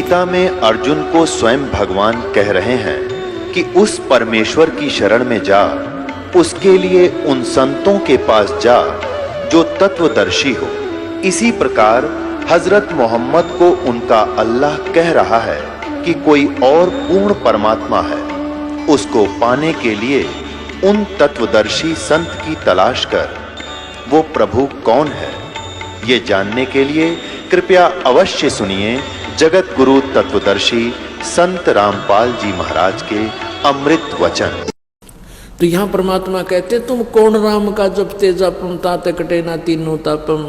गीता में अर्जुन को स्वयं भगवान कह रहे हैं कि उस परमेश्वर की शरण में जा, उसके लिए उन संतों के पास जा जो तत्वदर्शी हो। इसी प्रकार हजरत मोहम्मद को उनका अल्लाह कह रहा है कि कोई और पूर्ण परमात्मा है, उसको पाने के लिए उन तत्वदर्शी संत की तलाश कर। वो प्रभु कौन है, ये जानने के लिए कृपया अवश्य सुनिए जगत गुरु तत्वदर्शी संत रामपाल जी महाराज के अमृत वचन। तो यहां परमात्मा कहते तुम कौन राम का जपते जपम तात कटे ना तीनों तापम।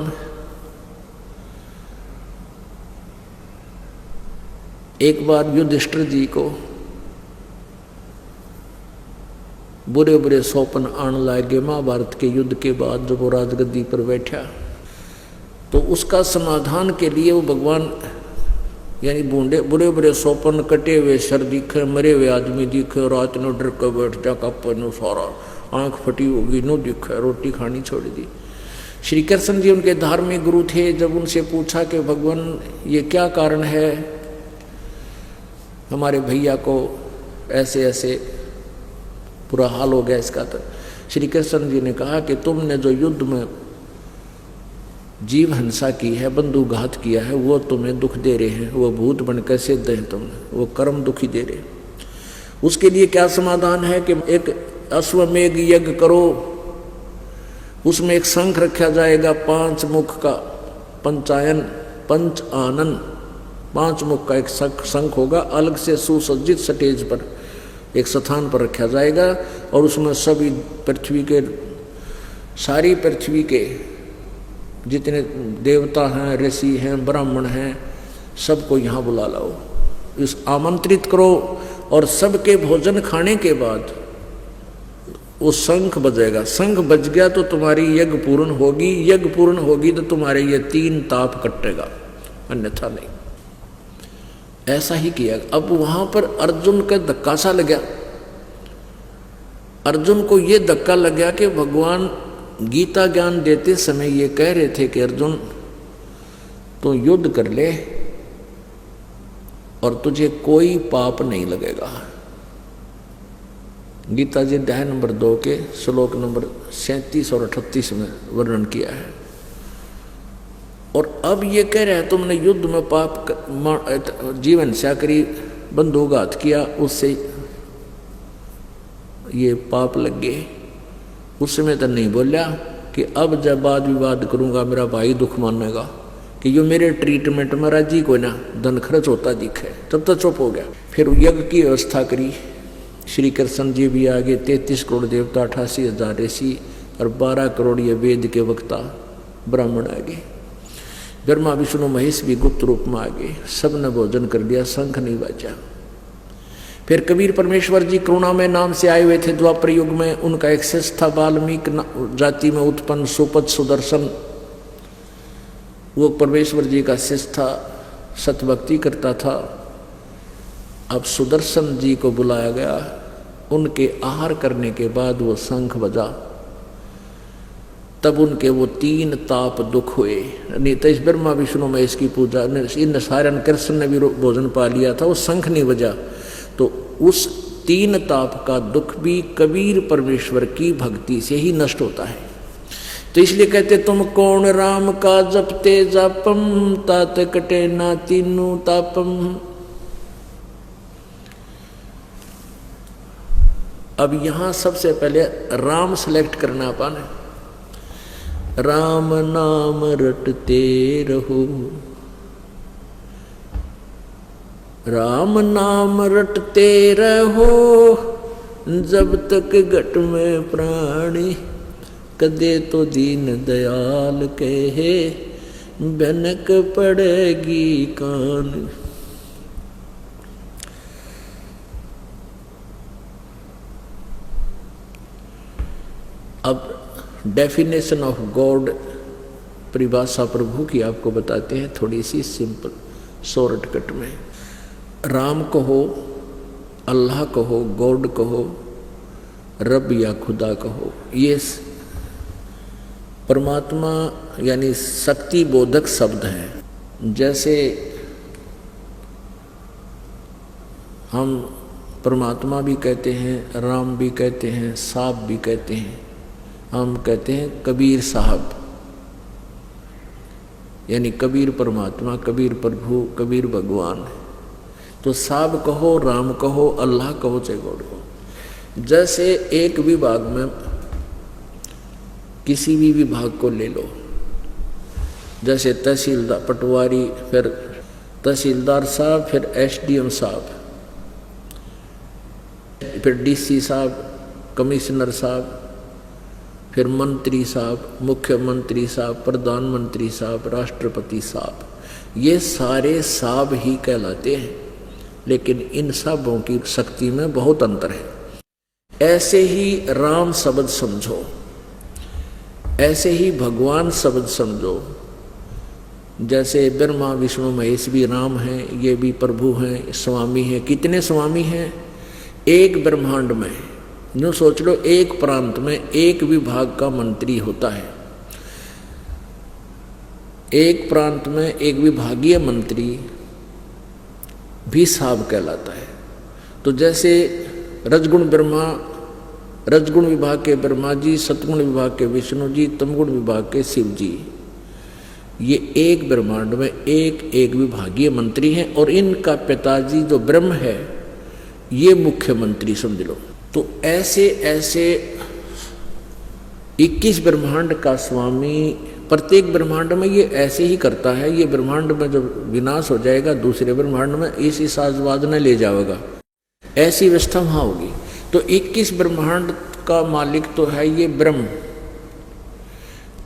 एक बार युधिष्ठिर जी को बुरे बुरे सौपन आने लगे महाभारत के युद्ध के बाद, जब वो राजगद्दी पर बैठा तो उसका समाधान के लिए वो भगवान यानी बूंदे बुरे बुरे सौपन, कटे हुए सर दिखे, मरे हुए आदमी दिखे, रात नो डर कर बैठ जा कपनो सारा आंख फटी होगी नो दिखे, रोटी खानी छोड़ दी। श्री कृष्ण जी उनके धार्मिक गुरु थे। जब उनसे पूछा कि भगवान ये क्या कारण है, हमारे भैया को ऐसे ऐसे बुरा हाल हो गया इसका, तो श्री कृष्ण जी ने कहा कि तुमने जो युद्ध में जीव हिंसा की है, बंधुघात किया है, वो तुम्हें दुख दे रहे हैं, वो भूत बनकर सिद्ध है तुमने, वो कर्म दुखी दे रहे। उसके लिए क्या समाधान है कि एक अश्वमेघ यज्ञ करो, उसमें एक शंख रखा जाएगा 5 मुख का, पंचायन पंच आनन 5 मुख का एक शंख होगा, अलग से सुसज्जित स्टेज पर एक स्थान पर रखा जाएगा, और उसमें सभी पृथ्वी के, सारी पृथ्वी के जितने देवता हैं, ऋषि हैं, ब्राह्मण हैं, सबको यहाँ बुला लाओ, इस आमंत्रित करो, और सबके भोजन खाने के बाद वो शंख बजेगा। शंख बज गया तो तुम्हारी यज्ञ पूर्ण होगी, यज्ञ पूर्ण होगी तो तुम्हारे ये 3 ताप कटेगा, अन्यथा नहीं। ऐसा ही किया। अब वहां पर अर्जुन का धक्का सा लगा, अर्जुन को ये धक्का लग गया कि भगवान गीता ज्ञान देते समय ये कह रहे थे कि अर्जुन तू युद्ध कर ले और तुझे कोई पाप नहीं लगेगा। गीता जी अध्याय नंबर 2 के श्लोक नंबर 37 और 38 में वर्णन किया है। और अब ये कह रहे हैं तुमने युद्ध में पाप जीवन हिंसा करी, बंधुघात किया, उससे ये पाप लग गए। उस समय तो नहीं बोला कि अब जब वाद विवाद करूंगा मेरा भाई दुख मानेगा कि यो मेरे ट्रीटमेंट में राजी को ना धन खर्च होता दिखे, तब तो चुप हो गया। फिर यज्ञ की व्यवस्था करी, श्री कृष्ण जी भी आगे, 33 करोड़ देवता, 88,000 ऋषि और 12 करोड़ ये वेद के वक्ता ब्राह्मण आ गए। ब्रह्मा विष्णु महेश भी गुप्त रूप में आ गए, सबने भोजन कर लिया, शंख नहीं बजा। फिर कबीर परमेश्वर जी करुणा में नाम से आए हुए थे द्वापर युग में, उनका एक शिष्य था वाल्मीकि जाति में उत्पन्न सुपद सुदर्शन, वो परमेश्वर जी का शिष्य था, सतभक्ति करता था। अब सुदर्शन जी को बुलाया गया, उनके आहार करने के बाद वो शंख बजा, तब उनके वो 3 ताप दुख हुए। नहीं तो इस ब्रह्मा विष्णु में इसकी पूजा, इन सारण कृष्ण ने भी भोजन पा लिया था, वो शंख नहीं बजा, तो उस 3 ताप का दुख भी कबीर परमेश्वर की भक्ति से ही नष्ट होता है। तो इसलिए कहते तुम कौन राम का जपते जपम तात कटे ना तीनों तापम। अब यहां सबसे पहले राम सेलेक्ट करना अपन, राम नाम रटते रहो, राम नाम रटते रहो जब तक घट में प्राणी, कदे तो दीन दयाल कहे भनक पड़ेगी कान। अब डेफिनेशन ऑफ गॉड, परिभाषा प्रभु की आपको बताते हैं थोड़ी सी सिंपल शॉर्टकट में। राम कहो, अल्लाह कहो, गॉड कहो, रब या खुदा कहो, ये परमात्मा यानी शक्ति बोधक शब्द हैं। जैसे हम परमात्मा भी कहते हैं, राम भी कहते हैं, साहब भी कहते हैं। हम कहते हैं कबीर साहब, यानी कबीर परमात्मा, कबीर प्रभु, कबीर भगवान। तो साहब कहो, राम कहो, अल्लाह कहो, चाहे गॉड कहो। जैसे एक विभाग में किसी भी विभाग को ले लो, जैसे तहसीलदार, पटवारी, फिर तहसीलदार साहब, फिर एसडीएम साहब, फिर डीसी साहब, कमिश्नर साहब, फिर मंत्री साहब, मुख्यमंत्री साहब, प्रधानमंत्री साहब, राष्ट्रपति साहब, ये सारे साहब ही कहलाते हैं। लेकिन इन साहबों की शक्ति में बहुत अंतर है। ऐसे ही राम शब्द समझो, ऐसे ही भगवान शब्द समझो। जैसे ब्रह्मा विष्णु महेश भी राम हैं, ये भी प्रभु हैं, स्वामी हैं। कितने स्वामी हैं? एक ब्रह्मांड में, यूँ सोच लो, एक प्रांत में एक विभाग का मंत्री होता है। एक प्रांत में एक विभागीय मंत्री भी साहब कहलाता है। तो जैसे रजगुण ब्रह्मा, रजगुण विभाग के ब्रह्मा जी, सतगुण विभाग के विष्णु जी, तमगुण विभाग के शिव जी, ये एक ब्रह्मांड में एक एक विभागीय मंत्री हैं। और इनका पिताजी जो ब्रह्म है, ये मुख्यमंत्री समझ लो। तो ऐसे ऐसे 21 ब्रह्मांड का स्वामी प्रत्येक ब्रह्मांड में ये ऐसे ही करता है। ये ब्रह्मांड में जब विनाश हो जाएगा, दूसरे ब्रह्मांड में इसी साजवाद ने ले जाएगा। ऐसी व्यवस्था वहाँ होगी। तो 21 ब्रह्मांड का मालिक तो है ये ब्रह्म,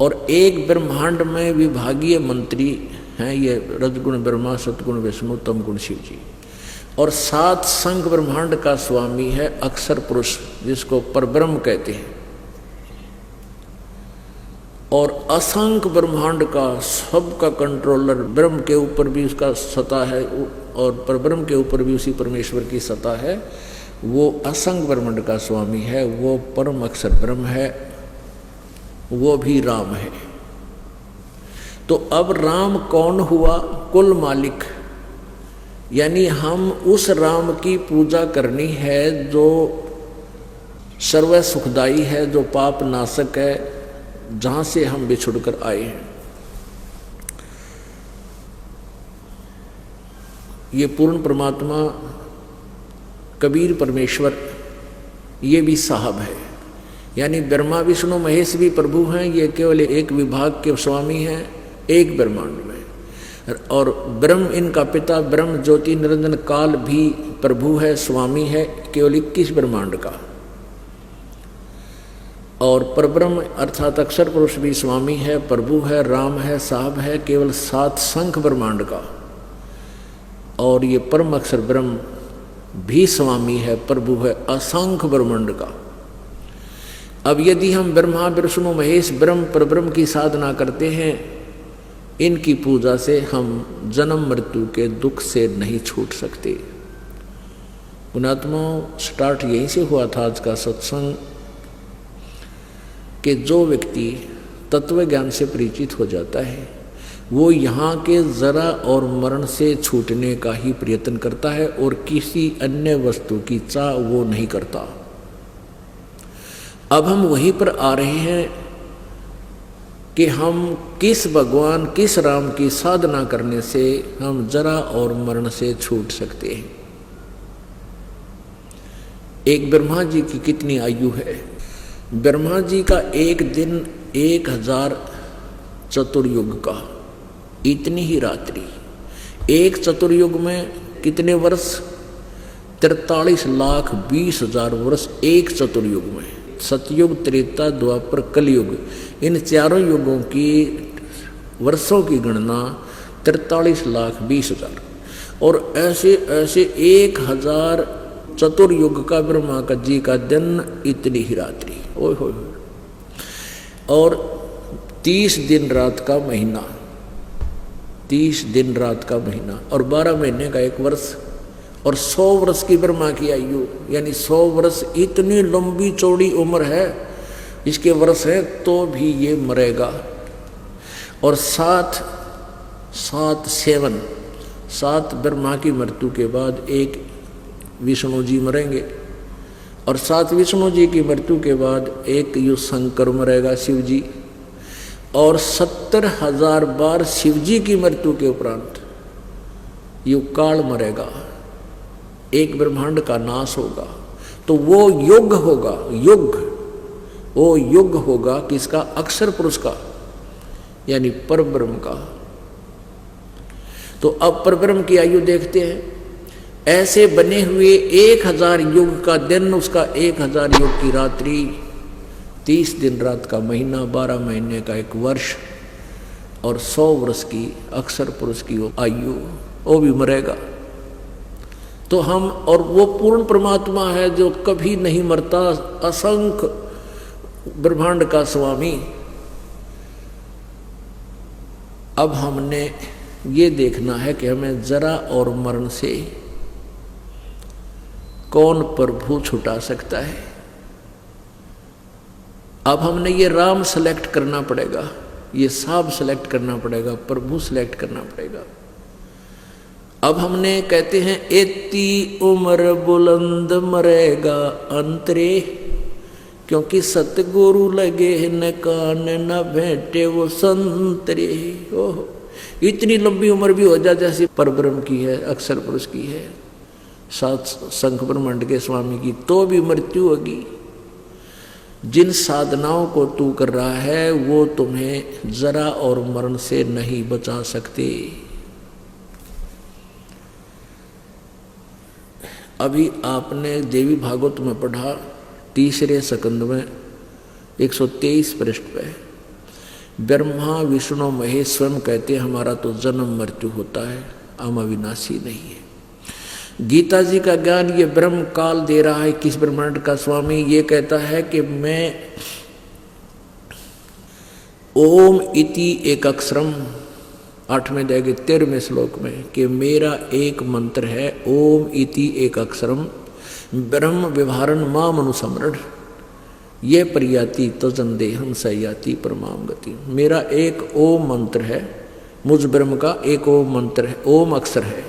और एक ब्रह्मांड में विभागीय मंत्री हैं ये रजगुण ब्रह्मा, सतगुण विष्णु, तमगुण शिव जी। और 7 संघ ब्रह्मांड का स्वामी है अक्षर पुरुष, जिसको परब्रह्म कहते हैं। और असंख्य ब्रह्मांड का सबका कंट्रोलर, ब्रह्म के ऊपर भी उसका सत्ता है और परब्रह्म के ऊपर भी उसी परमेश्वर की सत्ता है। वो असंख्य ब्रह्मांड का स्वामी है, वो परम अक्षर ब्रह्म है, वो भी राम है। तो अब राम कौन हुआ? कुल मालिक। यानी हम उस राम की पूजा करनी है जो सर्व सुखदाई है, जो पाप नाशक है, जहां से हम बिछुड़ कर आए हैं। ये पूर्ण परमात्मा कबीर परमेश्वर, ये भी साहब है। यानी ब्रह्मा विष्णु महेश भी प्रभु हैं, ये केवल एक विभाग के स्वामी हैं एक ब्रह्मांड में। और ब्रह्म, इनका पिता ब्रह्म ज्योति निरंजन काल भी प्रभु है, स्वामी है, केवल 21 ब्रह्मांड का। और परब्रह्म अर्थात अक्षर पुरुष भी स्वामी है, प्रभु है, राम है, साहब है, केवल 7 संख ब्रह्मांड का। और ये परम अक्षर ब्रह्म भी स्वामी है, प्रभु है, असंख्य ब्रह्मांड का। अब यदि हम ब्रह्मा विष्णु महेश ब्रह्म परब्रह्म की साधना करते हैं, इनकी पूजा से हम जन्म मृत्यु के दुख से नहीं छूट सकते। पुणात्मा, स्टार्ट यहीं से हुआ था आज का सत्संग, कि जो व्यक्ति तत्व ज्ञान से परिचित हो जाता है, वो यहाँ के जरा और मरण से छूटने का ही प्रयत्न करता है और किसी अन्य वस्तु की चाह वो नहीं करता। अब हम वहीं पर आ रहे हैं कि हम किस भगवान, किस राम की साधना करने से हम जरा और मरण से छूट सकते हैं। एक ब्रह्मा जी की कितनी आयु है? ब्रह्मा जी का एक दिन 1000 चतुर्युग का, इतनी ही रात्रि। एक चतुर्युग में कितने वर्ष? 43,20,000 वर्ष एक चतुर्युग में। सतयुग, त्रेता, द्वापर, कलयुग, इन चारों युगों की वर्षों की गणना 43,20,000। और ऐसे ऐसे 1000 चतुर्युग का ब्रह्मा का जी का दिन, इतनी ही रात्रि। ओए होए। और 30 दिन रात का महीना, 30 दिन रात का महीना, और 12 महीने का एक वर्ष, और 100 वर्ष की ब्रह्मा की आयु, यानी 100 वर्ष। इतनी लंबी चौड़ी उम्र है, इसके वर्ष है तो भी ये मरेगा। और 7 ब्रह्मा की मृत्यु के बाद एक विष्णु जी मरेंगे, और साथ विष्णु जी की मृत्यु के बाद एक युग शंकर मरेगा, शिव जी, और 70,000 बार शिव जी की मृत्यु के उपरांत युग काल मरेगा, एक ब्रह्मांड का नाश होगा। तो वो युग होगा, वो युग होगा किसका? अक्षर पुरुष का, यानी परब्रह्म का। तो अब परब्रह्म की आयु देखते हैं, ऐसे बने हुए 1000 युग का दिन, उसका 1000 युग की रात्रि, 30 दिन रात का महीना, 12 महीने का एक वर्ष, और 100 वर्ष की अक्षर पुरुष की आयु, वो भी मरेगा। तो हम, और वो पूर्ण परमात्मा है जो कभी नहीं मरता, असंख्य ब्रह्मांड का स्वामी। अब हमने ये देखना है कि हमें जरा और मरण से कौन प्रभु छुटा सकता है। अब हमने ये राम सेलेक्ट करना पड़ेगा, ये साहब सेलेक्ट करना पड़ेगा, प्रभु सेलेक्ट करना पड़ेगा। अब हमने कहते हैं एती उम्र बुलंद मरेगा अंतरे, क्योंकि सतगुरु लगे न कान न भेंटे वो संतरे। ओह, इतनी लंबी उम्र भी हो जाए जैसी परब्रह्म की है, अक्षर पुरुष की है, सात संख ब्रह्मांड के स्वामी की, तो भी मृत्यु होगी। जिन साधनाओं को तू कर रहा है वो तुम्हें जरा और मरण से नहीं बचा सकते। अभी आपने देवी भागवत में पढ़ा, तीसरे स्कंद में 123 पृष्ठ पे, ब्रह्मा विष्णु महेश स्वयं कहते हैं हमारा तो जन्म मृत्यु होता है, हम अविनाशी नहीं है। गीता जी का ज्ञान ये ब्रह्म काल दे रहा है, किस ब्रह्मांड का स्वामी ये कहता है कि मैं ओम इति एक अक्षरम, 8वें अध्याय के 13वें श्लोक में, कि मेरा एक मंत्र है, ओम इति एक अक्षरम ब्रह्म व्यवहारन माम अनुसमरण, ये परियाति तजन देहम सयाति परमाम गति। मेरा एक ओम मंत्र है, मुझ ब्रह्म का एक ओम मंत्र है, ओम अक्षर है,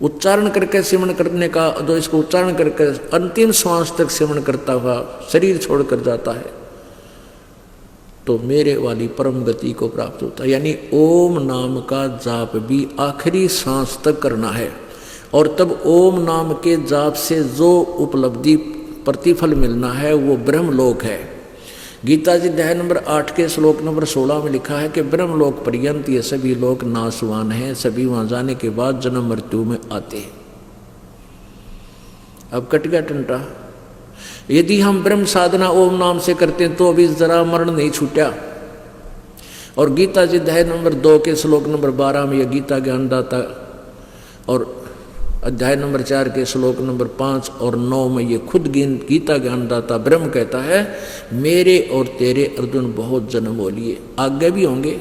उच्चारण करके सिमरण करने का, जो इसको उच्चारण करके अंतिम श्वास तक सिमरण करता हुआ शरीर छोड़कर जाता है तो मेरे वाली परम गति को प्राप्त होता है। यानी ओम नाम का जाप भी आखिरी सांस तक करना है, और तब ओम नाम के जाप से जो उपलब्धि प्रतिफल मिलना है वो ब्रह्मलोक है। गीता जी अध्याय नंबर 8 के श्लोक नंबर 16 में लिखा है कि ब्रह्मलोक पर्यंत ये सभी लोग नाशवान हैं, सभी वहां जाने के बाद जन्म मृत्यु में आते हैं। अब कट गया टंटा। यदि हम ब्रह्म साधना ओम नाम से करते हैं तो अभी जरा मरण नहीं छूटा। और गीता जी अध्याय नंबर 2 के श्लोक नंबर 12 में यह गीता ज्ञानदाता, और अध्याय नंबर 4 के श्लोक नंबर 5 और 9 में ये खुद गीता ज्ञानदाता ब्रह्म कहता है मेरे और तेरे अर्जुन बहुत जन्म हो लिए, आगे भी होंगे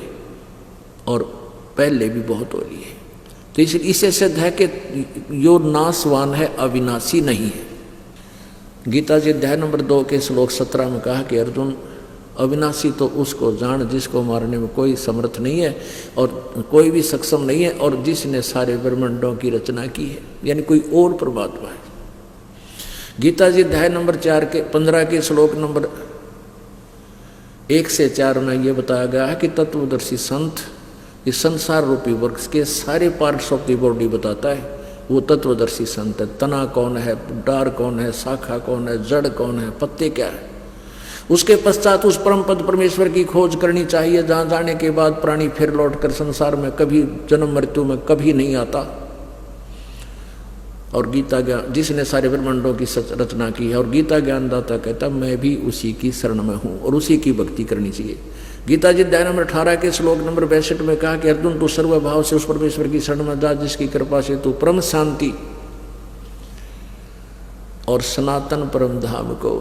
और पहले भी बहुत हो लिए। तो इसलिए इससे सिद्ध है कि जो नाशवान है अविनाशी नहीं है। गीता जी अध्याय नंबर 2 के श्लोक 17 में कहा कि अर्जुन अविनाशी तो उसको जान जिसको मारने में कोई समर्थ नहीं है और कोई भी सक्षम नहीं है, और जिसने सारे ब्रह्मांडों की रचना की है, यानी कोई और परमात्मा है। गीता जी अध्याय नंबर 4 के 15 के श्लोक नंबर 1 से 4 में यह बताया गया है कि तत्वदर्शी संत इस संसार रूपी वृक्ष के सारे पार्ट्स ऑफ द बॉडी बताता है, वो तत्वदर्शी संत है। तना कौन है, डार कौन है, शाखा कौन है, जड़ कौन है, पत्ते क्या है। उसके पश्चात उस परम पद परमेश्वर की खोज करनी चाहिए, जहाँ जाने के बाद प्राणी फिर लौटकर संसार में कभी जन्म मृत्यु में कभी नहीं आता। और गीता ज्ञान जिसने सारे ब्रह्मांडों की रचना की है, और गीता ज्ञानदाता कहता मैं भी उसी की शरण में हूँ और उसी की भक्ति करनी चाहिए। गीता जी अध्याय नंबर 18 के श्लोक नंबर 62 में कहा कि अर्जुन तू सर्वभाव से उस परमेश्वर की शरण में जा जिसकी कृपा से तू परम शांति और सनातन परम धाम को,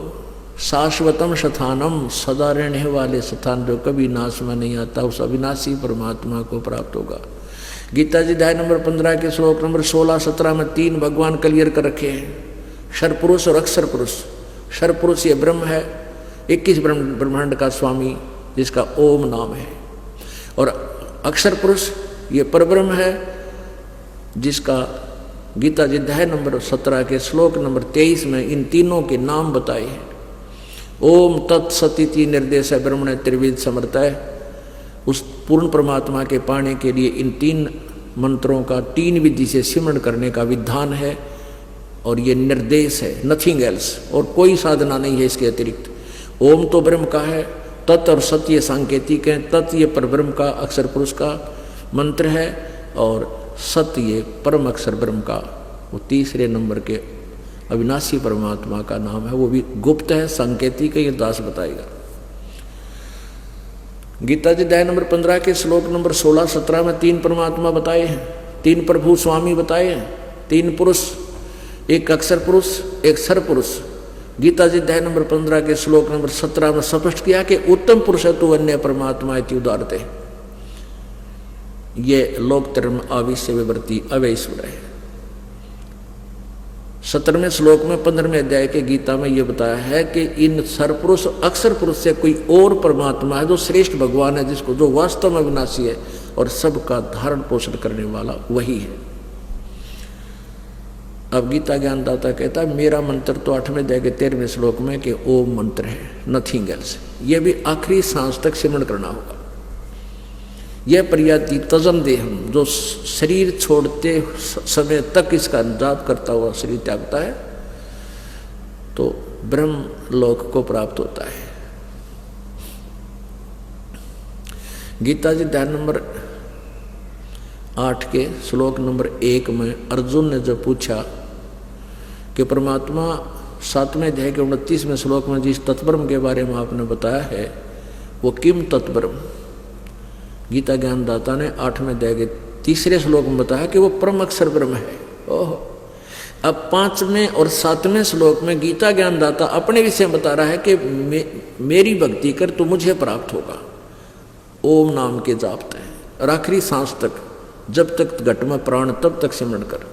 शाश्वतम स्थानम, सदा रहने वाले स्थान जो कभी नाश में नहीं आता, उस अविनाशी परमात्मा को प्राप्त होगा। गीता जी अध्याय नंबर 15 के श्लोक नंबर 16-17 में 3 भगवान क्लियर कर रखे हैं, क्षर पुरुष और अक्षर पुरुष। क्षर पुरुष ये ब्रह्म है, 21 ब्रह्मांड का स्वामी जिसका ओम नाम है, और अक्षर पुरुष ये परब्रह्म है जिसका गीता जी अध्याय नंबर 17 के श्लोक नंबर 23 में इन तीनों के नाम बताए हैं। ओम तत्सदिति निर्देश ब्रह्मण त्रिविध समर्थय। उस पूर्ण परमात्मा के पाने के लिए इन 3 मंत्रों का 3 विधि से सिमरण करने का विधान है और ये निर्देश है, नथिंग एल्स, और कोई साधना नहीं है इसके अतिरिक्त। ओम तो ब्रह्म का है, तत् और सत्य ये सांकेतिक है, तत् ये परब्रह्म का अक्षर पुरुष का मंत्र है और सत्य ये परम अक्षर ब्रह्म का वो तीसरे नंबर के अविनाशी परमात्मा का नाम है। वो भी गुप्त है, सांकेतिक है, ये दास बताएगा। गीता जी अध्याय नंबर 15 के श्लोक नंबर 16-17 में 3 परमात्मा बताए हैं, 3 प्रभु स्वामी बताए हैं, 3 पुरुष, एक अक्षर पुरुष, एक सर पुरुष। गीता जी अध्याय नंबर 15 के श्लोक नंबर 17 में स्पष्ट किया कि उत्तम पुरुष है तू अन्य परमात्मा इति उदारते। ये लोकतर में आविश्य विवर्ती अवैश्वर है। 17वें श्लोक में 15वें अध्याय के गीता में यह बताया है कि इन सरपुरुष अक्षर पुरुष से कोई और परमात्मा है जो श्रेष्ठ भगवान है, जिसको जो वास्तव में विनाशी है और सबका धारण पोषण करने वाला वही है। अब गीता ज्ञानदाता कहता है मेरा मंत्र तो 8वें अध्याय के 13वें श्लोक में कि ओम मंत्र है, नथिंग एल्स। यह भी आखिरी सांस तक सिमरण करना होगा। यह प्रयाति तजम देहम, जो शरीर छोड़ते समय तक इसका जाप करता हुआ शरीर त्यागता है तो ब्रह्म लोक को प्राप्त होता है। गीता जी अध्याय नंबर 8 के श्लोक नंबर 1 में अर्जुन ने जब पूछा कि परमात्मा 7वें अध्याय के 29वें श्लोक में जिस तत्ब्रह्म के बारे में आपने बताया है वो किम तत्ब्रह्म, गीता ज्ञानदाता ने 8वें अध्याय के 3रे श्लोक में बताया कि वो परम अक्षर ब्रह्म है। ओह, अब 5वें और 7वें श्लोक में गीता ज्ञानदाता अपने विषय में बता रहा है कि मेरी भक्ति कर तो मुझे प्राप्त होगा। ओम नाम के जापते हैं और आखिरी सांस तक, जब तक घट में प्राण तब तक सिमरण कर।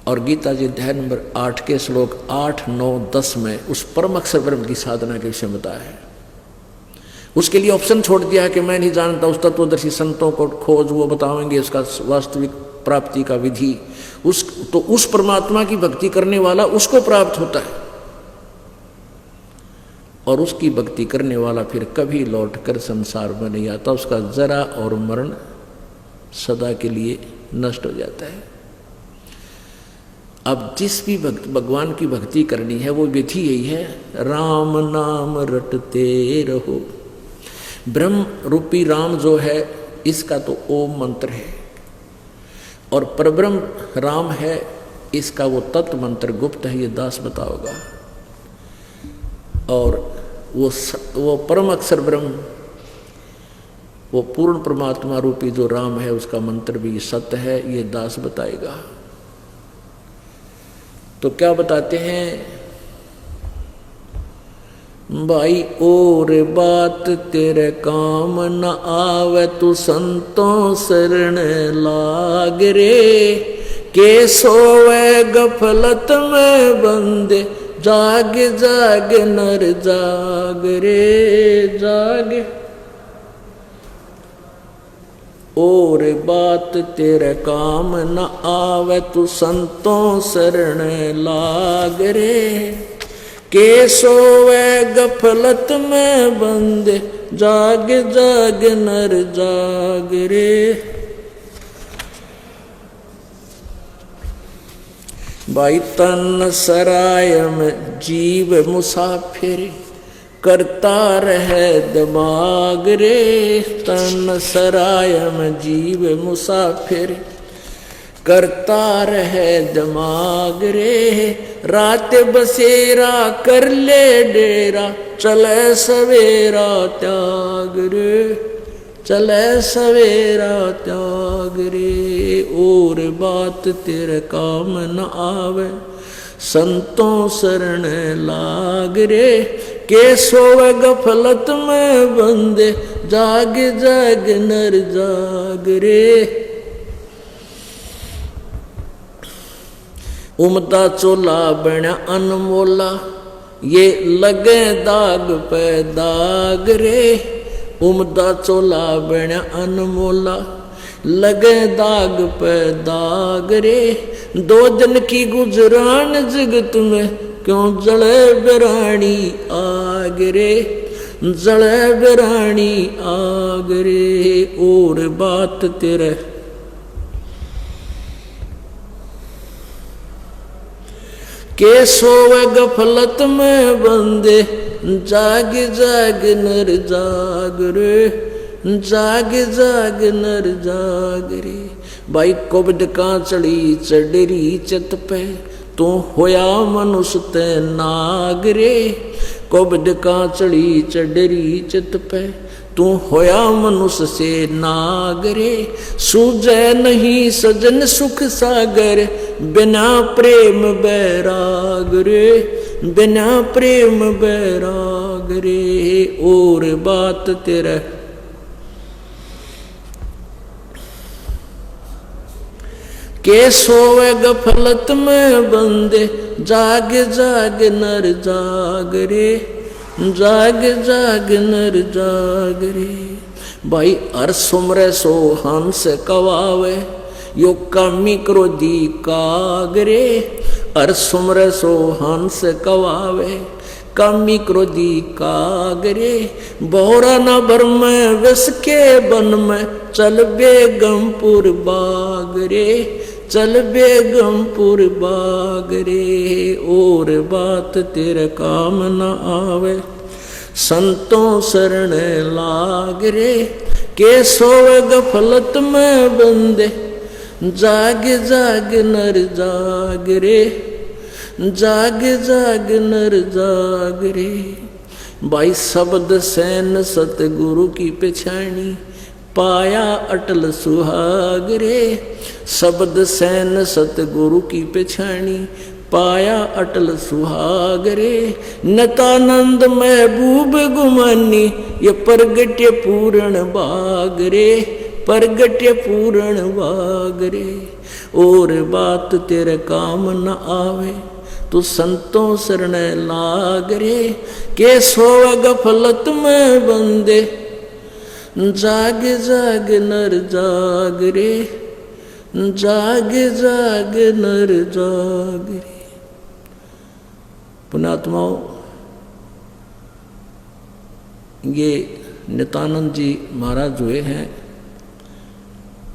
और गीता जी अध्याय नंबर 8 के श्लोक 8, 9, 10 में उस परम अक्षर ब्रह्म की साधना के विषय में बताया है। उसके लिए ऑप्शन छोड़ दिया है कि मैं नहीं जानता, उस तत्वदर्शी संतों को खोज, वो बताएंगे उसका वास्तविक प्राप्ति का विधि। उस परमात्मा की भक्ति करने वाला उसको प्राप्त होता है और उसकी भक्ति करने वाला फिर कभी लौटकर संसार में नहीं आता। उसका जरा और मरण सदा के लिए नष्ट हो जाता है। अब जिस भी भगवान की भक्ति करनी है वो विधि यही है, राम नाम रटते रहो। ब्रह्म रूपी राम जो है इसका तो ओम मंत्र है और परब्रह्म राम है, इसका वो तत्व मंत्र गुप्त है, ये दास बताओगा। और वो परम अक्षर ब्रह्म, वो पूर्ण परमात्मा रूपी जो राम है उसका मंत्र भी सत्य है, ये दास बताएगा। तो क्या बताते हैं भाई, और बात तेरे काम न आवे तू संतों शरण लाग रे, के सोवे गफलत में बंदे जाग जाग नर जाग रे जाग। और बात तेरे काम न आवे तू संतों शरण लाग रे, के सोवे गफलत में बंदे जाग जाग नर जाग रे। भाई तन सराय में जीव मुसाफिर करता रहे दिमाग रे, तन सराय में जीव मुसाफिर करता रहे दिमाग रे, रात बसेरा कर ले डेरा चले सवेरा त्याग रे, चले सवेरा त्याग रे। और बात तेरे काम न आवे संतों शरण लाग रे, के सोवे गफलत में बंदे जाग जाग नर जाग रे। उमदा चोला बना अनमोला, ये लगे दाग पे दाग रे। उमदा चोला बना अनमोला, लगे दाग पे दाग रे, दो दिन की गुजरान जगत में क्यों जले बिरानी आग रे, जले बिरानी आग रे। और बात तेरे के सोवे गफलत में बंदे, जाग जाग नर जाग रे, जाग जाग नर जाग रे। भाई कुबद का चढ़ी चढ़री चित पे, तू होया मनुष्य ते नाग रे। कुबद का चढ़ी चढ़री चित पे, तू होया मनुष्य से नाग रे। सूझे नहीं सजन सुख सागर, बिना प्रेम बैराग रे, बिना प्रेम बैराग रे। और बात तेरा के सोवे गफलत में बंदे, जाग जाग नर जाग रे, जाग जाग नर जाग रे। भाई हर सुमरे सो हंस कवावे, यो कामी क्रोधी कागरे। हर सुमरे सो हंस कवावे, कामी क्रोधी कागरे। बोरा न भर में विष के बन में, चल बेगमपुर बाग रे, चल बेगमपुर बाग रे। और बात तेरे काम न आवे, संतों शरण लाग रे। के सोवे गफलत में बंदे, जाग जाग नर जाग रे, जाग जाग नर जाग रे। भाई शब्द सैन सतगुरु की पछाणी, पाया अटल सुहाग रे। शब्द सैन सतगुरु की पछाणी, पाया अटल सुहाग रे। नतानंद महबूब गुमानी, ये परगट्य पूर्ण बाग रे, परगट्य पूर्ण बाग रे। और बात तेरे काम न आवे, तू संतों शरण लाग रे। के सोवा गफलत में बंदे, जाग जाग नर जाग रे, जाग जाग नर जाग रे। पुण्यात्माओं, ये नित्यानंद जी महाराज हुए हैं,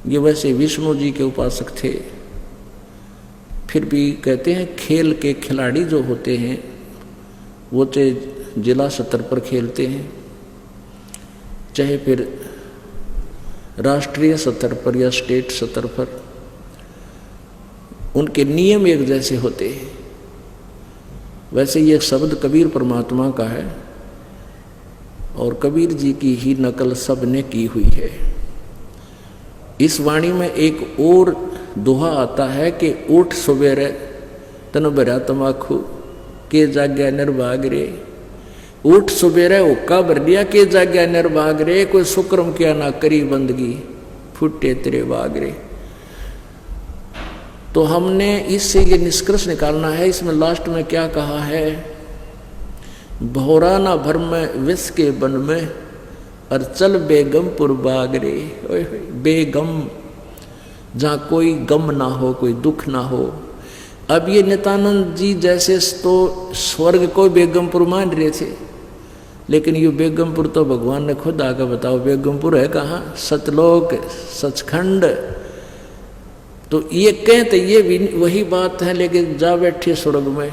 ये वैसे विष्णु जी के उपासक थे। फिर भी कहते हैं खेल के खिलाड़ी जो होते हैं वो चाहे जिला स्तर पर खेलते हैं, चाहे फिर राष्ट्रीय स्तर पर या स्टेट स्तर पर, उनके नियम एक जैसे होते हैं। वैसे ये शब्द कबीर परमात्मा का है और कबीर जी की ही नकल सब ने की हुई है। इस वाणी में एक और दोहा आता है कि उठ सुबेरे तन भरा तमाखू के जाग्या निर्भाग रे। उठ सुबेरे हुक्का भर दिया के जाग्या निर्भाग रे, कोई शुक्रम किया ना करी बंदगी फुटे तेरे बाग रे। तो हमने इससे ये निष्कर्ष निकालना है, इसमें लास्ट में क्या कहा है, भौरा ना भर में विष के बन में और चल बेगमपुर बाग रे। बेगम, जहाँ कोई गम ना हो, कोई दुख ना हो। अब ये नित्यानंद जी जैसे तो स्वर्ग को बेगमपुर मान रहे थे, लेकिन ये बेगमपुर तो भगवान ने खुद आकर बताओ बेगमपुर है कहाँ, सतलोक सचखंड। तो ये कहते ये भी वही बात है, लेकिन जा बैठे स्वर्ग में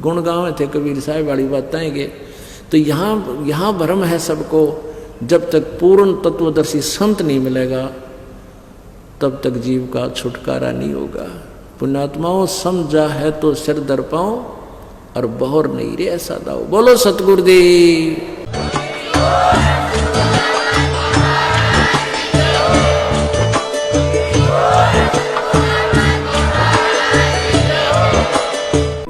गुण गावे थे कबीर साहब वाली बात आएंगे। तो यहाँ भ्रम है सबको, जब तक पूर्ण तत्वदर्शी संत नहीं मिलेगा तब तक जीव का छुटकारा नहीं होगा। पुण्यात्माओं, समझा है तो सिर दर पाओ और बहर नहीं रे ऐसा दाओ। बोलो सतगुरुदेव।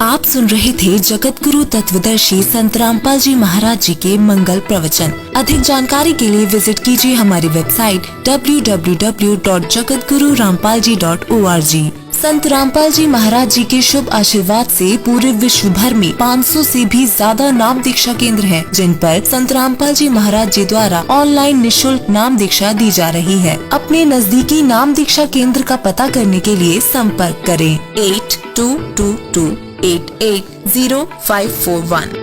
आप सुन रहे थे जगत गुरु तत्वदर्शी संत रामपाल जी महाराज जी के मंगल प्रवचन। अधिक जानकारी के लिए विजिट कीजिए हमारी वेबसाइट www.jagatgururampalji.org। संत रामपाल जी महाराज जी के शुभ आशीर्वाद से पूरे विश्व भर में 500 से भी ज्यादा नाम दीक्षा केंद्र हैं, जिन पर संत रामपाल जी महाराज जी द्वारा ऑनलाइन निशुल्क नाम दीक्षा दी जा रही है। अपने नजदीकी नाम दीक्षा केंद्र का पता करने के लिए संपर्क करें 8222880541।